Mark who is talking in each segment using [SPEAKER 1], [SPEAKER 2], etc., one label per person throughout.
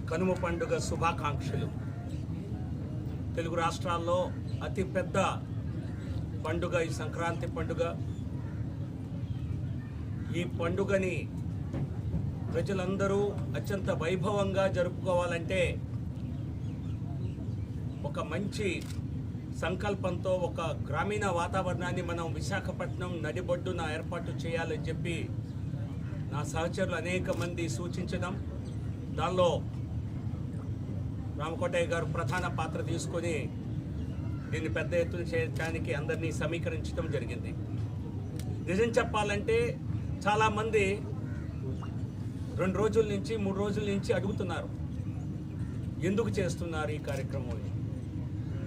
[SPEAKER 1] కనుమ పండుగ శుభాకాంక్షలు. తెలుగు రాష్ట్రాల్లో అతిపెద్ద పండుగ ఈ సంక్రాంతి పండుగ. ఈ పండుగని ప్రజలందరూ అత్యంత వైభవంగా జరుపుకోవాలంటే ఒక మంచి సంకల్పంతో ఒక గ్రామీణ వాతావరణాన్ని మనం విశాఖపట్నం నడిబొడ్డున ఏర్పాటు చేయాలని చెప్పి నా సహచరులు అనేక మంది సూచించడం, దానిలో రామకోటయ్య గారు ప్రధాన పాత్ర తీసుకొని దీన్ని పెద్ద ఎత్తున చేయడానికి అందరినీ సమీకరించడం జరిగింది. నిజం చెప్పాలంటే చాలామంది 2 రోజుల నుంచి 3 రోజుల నుంచి అడుగుతున్నారు, ఎందుకు చేస్తున్నారు ఈ కార్యక్రమం.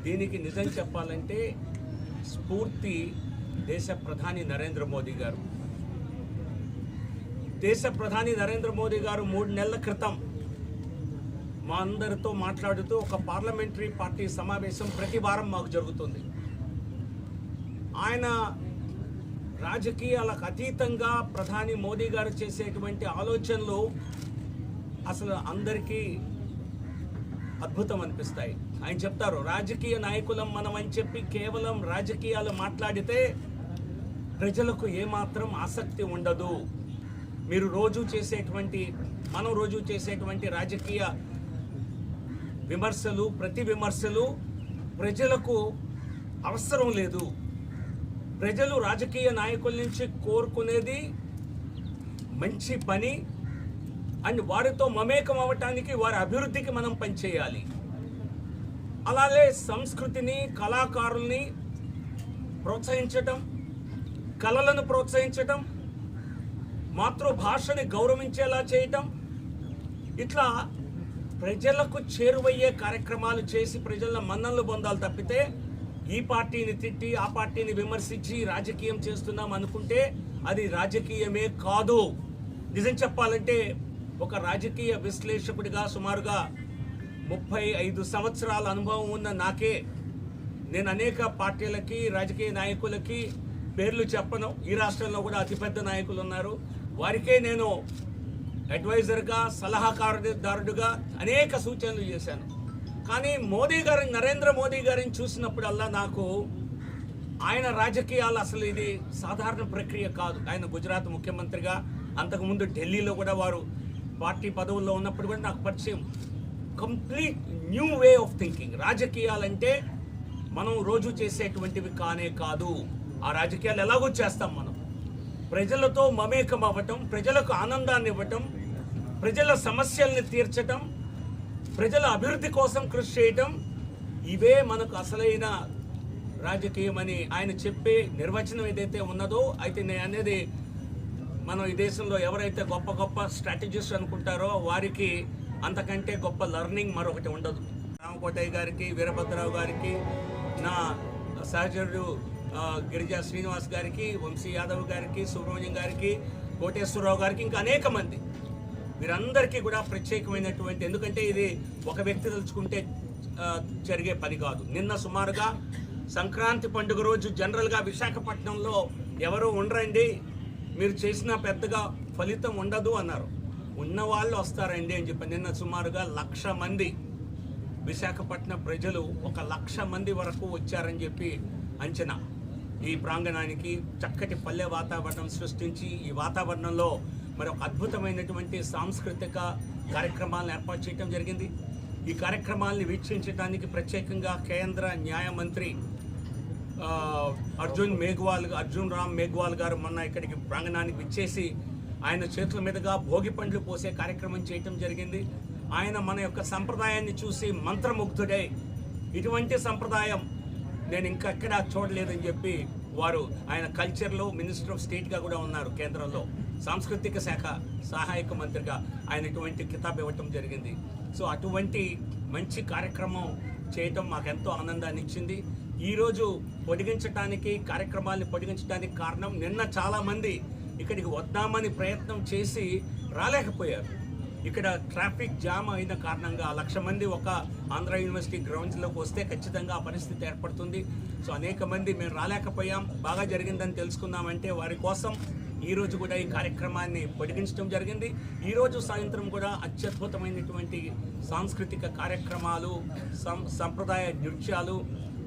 [SPEAKER 1] దీనికి నిజం చెప్పాలంటే స్ఫూర్తి దేశ ప్రధాని నరేంద్ర మోదీ గారు. దేశ ప్రధాని నరేంద్ర మోదీ గారు 3 నెలల క్రితం మా అందరితో మాట్లాడుతూ ఒక పార్లమెంటరీ పార్టీ సమావేశం ప్రతి వారం మాకు జరుగుతుంది. ఆయన రాజకీయాలకు అతీతంగా ప్రధాని మోదీ గారు చేసేటువంటి ఆలోచనలు అసలు అందరికీ అద్భుతం అనిపిస్తాయి. ఆయన చెప్తారు, రాజకీయ నాయకులం మనం అని చెప్పి కేవలం రాజకీయాలు మాట్లాడితే ప్రజలకు ఏమాత్రం ఆసక్తి ఉండదు. మనం రోజు చేసేటువంటి రాజకీయ విమర్శలు, ప్రతి విమర్శలు ప్రజలకు అవసరం లేదు. ప్రజలు రాజకీయ నాయకుల నుంచి కోరుకునేది మంచి పని అండ్ వారితో మమేకం అవ్వటానికి, వారి అభివృద్ధికి మనం పనిచేయాలి. అలాగే సంస్కృతిని, కళాకారుల్ని ప్రోత్సహించటం, కళలను ప్రోత్సహించటం, మాతృభాషని గౌరవించేలా చేయటం, ఇట్లా ప్రజలకు చేరువయ్యే కార్యక్రమాలు చేసి ప్రజల మన్ననలు పొందాలి తప్పితే ఈ పార్టీని తిట్టి ఆ పార్టీని విమర్శించి రాజకీయం చేస్తున్నాం అనుకుంటే అది రాజకీయమే కాదు. నిజం చెప్పాలంటే ఒక రాజకీయ విశ్లేషకుడిగా సుమారుగా 35 సంవత్సరాల అనుభవం ఉన్న నాకే, నేను అనేక పార్టీలకి, రాజకీయ నాయకులకి పేర్లు చెప్పను. ఈ రాష్ట్రంలో కూడా అతిపెద్ద నాయకులు ఉన్నారు. వారికే నేను అడ్వైజర్గా, సలహాదారుడుగా అనేక సూచనలు చేశాను. కానీ నరేంద్ర మోదీ గారిని చూసినప్పుడల్లా నాకు ఆయన రాజకీయాలు అసలు ఇది సాధారణ ప్రక్రియ కాదు. ఆయన గుజరాత్ ముఖ్యమంత్రిగా, అంతకుముందు ఢిల్లీలో కూడా వారు పార్టీ పదవుల్లో ఉన్నప్పుడు కూడా నాకు పరిచయం. Complete new way of thinking. రాజకీయాలంటే మనం రోజు చేసేటువంటివి కానే కాదు. ఆ రాజకీయాలు ఎలాగో చేస్తాం మనం. ప్రజలతో మమేకం అవ్వటం, ప్రజలకు ఆనందాన్ని ఇవ్వటం, ప్రజల సమస్యల్ని తీర్చటం, ప్రజల అభివృద్ధి కోసం కృషి చేయటం, ఇవే మనకు అసలైన రాజకీయం అని ఆయన చెప్పే నిర్వచనం ఏదైతే ఉన్నదో, అయితే నేను అనేది మనం ఈ దేశంలో ఎవరైతే గొప్ప గొప్ప స్ట్రాటజిస్ట్ అనుకుంటారో వారికి అంతకంటే గొప్ప లెర్నింగ్ మరొకటి ఉండదు. రామకోటయ్య గారికి, వీరభద్రరావు గారికి, నా సహచరుడు గిరిజా శ్రీనివాస్ గారికి, వంశీ యాదవ్ గారికి, సుబ్రహ్మణ్యం గారికి, కోటేశ్వరరావు గారికి, ఇంకా అనేక మంది, వీరందరికీ కూడా ప్రత్యేకమైనటువంటి, ఎందుకంటే ఇది ఒక వ్యక్తి తలుచుకుంటే జరిగే పని కాదు. నిన్న సుమారుగా సంక్రాంతి పండుగ రోజు జనరల్గా విశాఖపట్నంలో ఎవరో ఉండరండి, మీరు చేసిన పెద్దగా ఫలితం ఉండదు అన్నారు. ఉన్నవాళ్ళు వస్తారండి అని చెప్పి నిన్న సుమారుగా 1,00,000 మంది విశాఖపట్నం ప్రజలు 1,00,000 మంది వరకు వచ్చారని చెప్పి అంచనా. ఈ ప్రాంగణానికి చక్కటి పల్లె వాతావరణం సృష్టించి ఈ వాతావరణంలో మరి ఒక అద్భుతమైనటువంటి సాంస్కృతిక కార్యక్రమాలను ఏర్పాటు చేయడం జరిగింది. ఈ కార్యక్రమాలను వీక్షించడానికి ప్రత్యేకంగా కేంద్ర న్యాయ మంత్రి అర్జున్ రామ్ మేఘ్వాల్ గారు మొన్న ఇక్కడికి ప్రాంగణానికి విచ్చేసి ఆయన చేతుల మీదుగా భోగి పండ్లు పోసే కార్యక్రమం చేయటం జరిగింది. ఆయన మన యొక్క సంప్రదాయాన్ని చూసి మంత్రముగ్ధుడై, ఇటువంటి సంప్రదాయం నేను ఇంకా ఎక్కడా చూడలేదని చెప్పి వారు, ఆయన కల్చర్లో మినిస్టర్ ఆఫ్ స్టేట్గా కూడా ఉన్నారు, కేంద్రంలో సాంస్కృతిక శాఖ సహాయక మంత్రిగా ఆయన ఇటువంటి కితాబ్ ఇవ్వటం జరిగింది. సో అటువంటి మంచి కార్యక్రమం చేయటం మాకెంతో ఆనందాన్ని ఇచ్చింది. ఈరోజు కార్యక్రమాన్ని పొడిగించడానికి కారణం, నిన్న చాలామంది ఇక్కడికి వద్దామని ప్రయత్నం చేసి రాలేకపోయారు. ఇక్కడ ట్రాఫిక్ జామ్ అయిన కారణంగా 1,00,000 మంది ఒక ఆంధ్ర యూనివర్సిటీ గ్రౌండ్స్లోకి వస్తే ఖచ్చితంగా ఆ పరిస్థితి ఏర్పడుతుంది. సో అనేక మంది మేము రాలేకపోయాం, బాగా జరిగిందని తెలుసుకుందామంటే వారి కోసం ఈరోజు కూడా ఈ కార్యక్రమాన్ని పొడిగించడం జరిగింది. ఈరోజు సాయంత్రం కూడా అత్యద్భుతమైనటువంటి సాంస్కృతిక కార్యక్రమాలు, సంప్రదాయ నృత్యాలు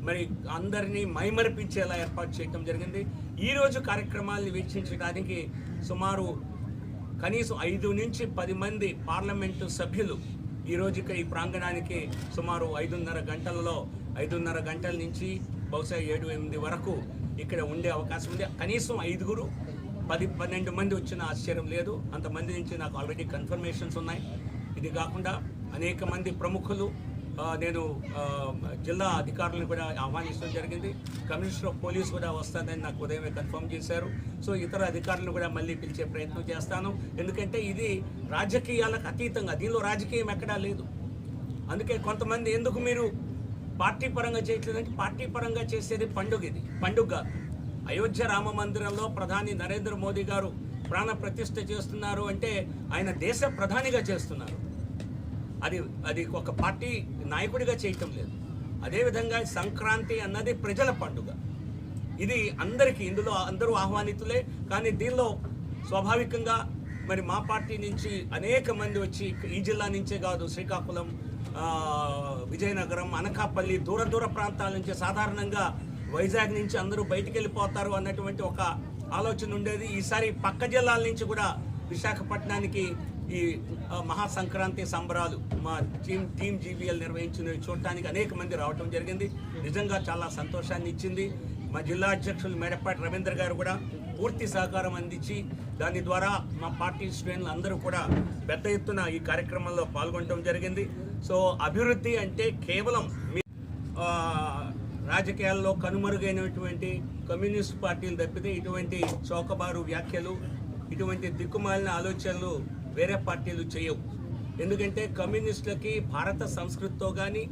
[SPEAKER 1] మరి అందరినీ మైమరిపించేలా ఏర్పాటు చేయడం జరిగింది. ఈరోజు కార్యక్రమాలను వీక్షించడానికి సుమారు కనీసం 5 నుంచి 10 మంది పార్లమెంటు సభ్యులు ఈరోజు ఇక్కడ ఈ ప్రాంగణానికి సుమారు 5:30 గంటల నుంచి బహుశా 7-8 వరకు ఇక్కడ ఉండే అవకాశం ఉంది. కనీసం 5, 10-12 మంది వచ్చిన ఆశ్చర్యం లేదు. అంతమంది నుంచి నాకు ఆల్రెడీ కన్ఫర్మేషన్స్ ఉన్నాయి. ఇది కాకుండా అనేక మంది ప్రముఖులు, నేను జిల్లా అధికారులను కూడా ఆహ్వానించడం జరిగింది. కమిషనర్ ఆఫ్ పోలీస్ కూడా వస్తుందని నాకు ఉదయమే కన్ఫర్మ్ చేశారు. సో ఇతర అధికారులను కూడా మళ్ళీ పిలిచే ప్రయత్నం చేస్తాను. ఎందుకంటే ఇది రాజకీయాలకు అతీతంగా, దీనిలో రాజకీయం ఎక్కడా లేదు. అందుకే కొంతమంది ఎందుకు మీరు పార్టీ పరంగా చేయట్లేదంటే పార్టీ పరంగా చేసేది పండుగ. ఇది పండుగ. అయోధ్య రామ మందిరంలో ప్రధాని నరేంద్ర మోదీ గారు ప్రాణ ప్రతిష్ఠ చేస్తున్నారు అంటే ఆయన దేశ ప్రధానిగా చేస్తున్నారు. అది ఒక పార్టీ నాయకుడిగా చేయటం లేదు. అదేవిధంగా సంక్రాంతి అన్నది ప్రజల పండుగ. ఇది అందరికీ, ఇందులో అందరూ ఆహ్వానితులే. కానీ దీనిలో స్వాభావికంగా మరి మా పార్టీ నుంచి అనేక మంది వచ్చి ఈ జిల్లా నుంచే కాదు, శ్రీకాకుళం, విజయనగరం, అనకాపల్లి, దూర ప్రాంతాల నుంచి, సాధారణంగా వైజాగ్ నుంచి అందరూ బయటికి వెళ్ళిపోతారు అన్నటువంటి ఒక ఆలోచన ఉండేది. ఈసారి పక్క జిల్లాల నుంచి కూడా విశాఖపట్నానికి ఈ మహాసంక్రాంతి సంబరాలు మా టీం జీవీఎల్ నిర్వహించినవి చూడటానికి అనేక మంది రావటం జరిగింది. నిజంగా చాలా సంతోషాన్ని ఇచ్చింది. మా జిల్లా అధ్యక్షులు మేడపాటి రవీంద్ర గారు కూడా పూర్తి సహకారం అందించి దాని ద్వారా మా పార్టీ శ్రేణులు అందరూ కూడా పెద్ద ఎత్తున ఈ కార్యక్రమంలో పాల్గొనడం జరిగింది. సో అభివృద్ధి అంటే కేవలం రాజకీయాల్లో కనుమరుగైనటువంటి కమ్యూనిస్ట్ పార్టీలు తప్పితే ఇటువంటి చౌకబారు వ్యాఖ్యలు, ఇటువంటి దిక్కుమాలిన ఆలోచనలు వేరే పార్టీలు చేయవు. ఎందుకంటే కమ్యూనిస్టులకి భారత సంస్కృతితో కానీ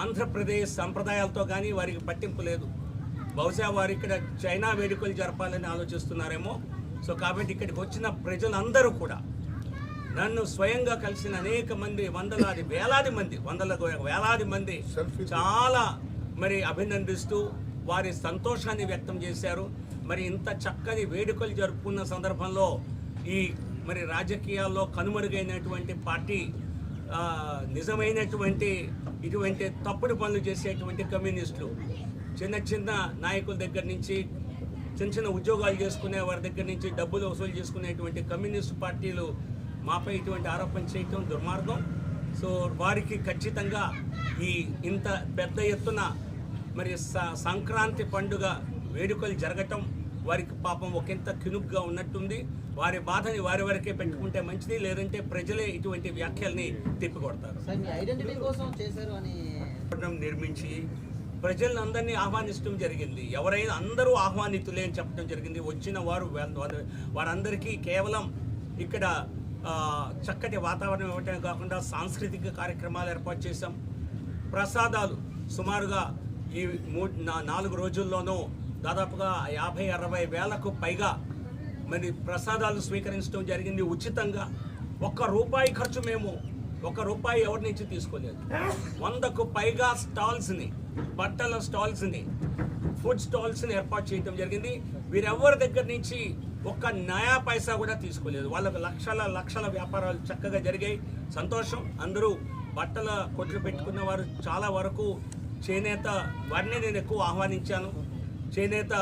[SPEAKER 1] ఆంధ్రప్రదేశ్ సంప్రదాయాలతో కానీ వారికి పట్టింపు లేదు. బహుశా వారు ఇక్కడ చైనా వేడుకలు జరపాలని ఆలోచిస్తున్నారేమో. సో కాబట్టి ఇక్కడికి వచ్చిన ప్రజలందరూ కూడా నన్ను స్వయంగా కలిసిన అనేక మంది, వేలాది మంది చాలా మరి అభినందిస్తూ వారి సంతోషాన్ని వ్యక్తం చేశారు. మరి ఇంత చక్కని వేడుకలు జరుపుకున్న సందర్భంలో ఈ మరి రాజకీయాల్లో కనుమరుగైనటువంటి పార్టీ, నిజమైనటువంటి ఇటువంటి తప్పుడు పనులు చేసేటువంటి కమ్యూనిస్టులు, చిన్న నాయకుల దగ్గర నుంచి, చిన్న ఉద్యోగాలు చేసుకునే వారి దగ్గర నుంచి డబ్బులు వసూలు చేసుకునేటువంటి కమ్యూనిస్ట్ పార్టీలు మాపై ఇటువంటి ఆరోపణ చేయటం దుర్మార్గం. సో వారికి ఖచ్చితంగా ఇంత పెద్ద ఎత్తున మరి సంక్రాంతి పండుగ వేడుకలు జరగటం వారికి పాపం ఒకంత కినుగ్గా ఉన్నట్టుంది. వారి బాధని వారి వరకే పెట్టుకుంటే మంచిది, లేదంటే ప్రజలే ఇటువంటి వ్యాఖ్యల్ని తిప్పికొడతారు. నిర్మించి ప్రజలందరినీ ఆహ్వానించడం జరిగింది. ఎవరైనా అందరూ ఆహ్వానితులే అని చెప్పడం జరిగింది. వచ్చిన వారందరికీ కేవలం ఇక్కడ చక్కటి వాతావరణం ఇవ్వటమే కాకుండా సాంస్కృతిక కార్యక్రమాలు ఏర్పాటు చేశాం. ప్రసాదాలు సుమారుగా ఈ 4 రోజుల్లోనూ దాదాపుగా 50-60 వేలకు పైగా మరి ప్రసాదాలు స్వీకరించడం జరిగింది ఉచితంగా. ₹1 ఖర్చు మేము ₹1 ఎవరి నుంచి తీసుకోలేదు. 100కు పైగా స్టాల్స్ని, బట్టల స్టాల్స్ని, ఫుడ్ స్టాల్స్ని ఏర్పాటు చేయడం జరిగింది. వీరెవరి దగ్గర నుంచి ఒక్క నయా పైసా కూడా తీసుకోలేదు. వాళ్ళకు లక్షల వ్యాపారాలు చక్కగా జరిగాయి. సంతోషం. అందరూ బట్టల కొట్లు పెట్టుకున్న వారు చాలా వరకు చేనేత వారిని నేను ఎక్కువ ఆహ్వానించాను. చేనేత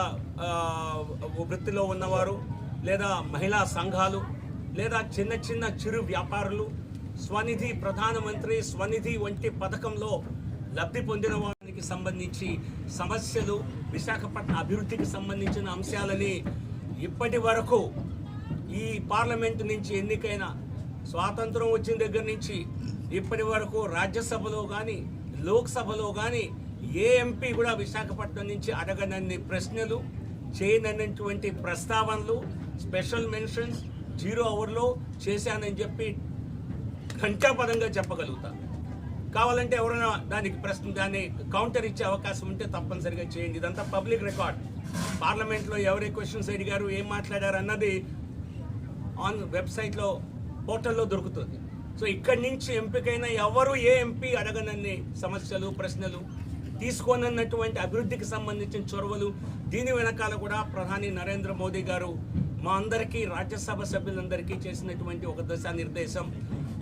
[SPEAKER 1] వృత్తిలో ఉన్నవారు, లేదా మహిళా సంఘాలు, లేదా చిన్న చిరు వ్యాపారులు, స్వనిధి, ప్రధానమంత్రి స్వనిధి వంటి పథకంలో లబ్ధి పొందిన వారికి సంబంధించి సమస్యలు, విశాఖపట్నం అభివృద్ధికి సంబంధించిన అంశాలని ఇప్పటి వరకు ఈ పార్లమెంటు నుంచి ఎన్నికైన స్వాతంత్రం వచ్చిన దగ్గర నుంచి ఇప్పటి వరకు రాజ్యసభలో కానీ లోక్సభలో కానీ ఏ ఎంపీ కూడా విశాఖపట్నం నుంచి అడగనన్ని ప్రశ్నలు, చేయనటువంటి ప్రస్తావనలు, స్పెషల్ మెన్షన్స్ 0 అవర్లో చేశానని చెప్పి ఘంటాపదంగా చెప్పగలుగుతా. కావాలంటే ఎవరైనా దానికి దాన్ని కౌంటర్ ఇచ్చే అవకాశం ఉంటే తప్పనిసరిగా చేయండి. ఇదంతా పబ్లిక్ రికార్డ్. పార్లమెంట్లో ఎవరి క్వశ్చన్స్ అడిగారు, ఏం మాట్లాడారు అన్నది ఆన్ వెబ్సైట్లో పోర్టల్లో దొరుకుతుంది. సో ఇక్కడి నుంచి ఎంపికైన ఎవరు ఏ ఎంపీ అడగనన్ని సమస్యలు ప్రశ్నలు తీసుకోనన్నటువంటి అభివృద్ధికి సంబంధించిన చొరవలు, దీని వెనకాల కూడా ప్రధాని నరేంద్ర మోదీ గారు మా అందరికీ రాజ్యసభ సభ్యులందరికీ చేసినటువంటి ఒక దిశానిర్దేశం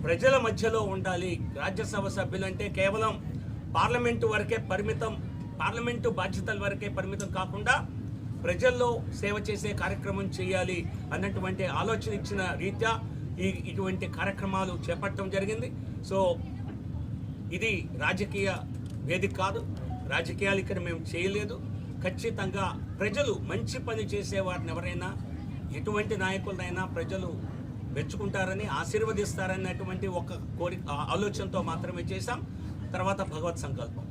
[SPEAKER 1] ప్రజల మధ్యలో ఉండాలి. రాజ్యసభ సభ్యులంటే కేవలం పార్లమెంటు వరకే పరిమితం, పార్లమెంటు బాధ్యతల వరకే పరిమితం కాకుండా ప్రజల్లో సేవ చేసే కార్యక్రమం చేయాలి అన్నటువంటి ఆలోచన ఇచ్చిన రీత్యా ఇటువంటి కార్యక్రమాలు చేపట్టడం జరిగింది. సో ఇది రాజకీయ వేదిక కాదు, రాజకీయాలు ఇక్కడ మేము చేయలేదు. ఖచ్చితంగా ప్రజలు మంచి పని చేసేవారిని ఎవరైనా ఎటువంటి నాయకులనైనా ప్రజలు మెచ్చుకుంటారని ఆశీర్వదిస్తారన్నటువంటి ఒక ఆలోచనతో మాత్రమే చేశాం. తర్వాత భగవత్ సంకల్పం.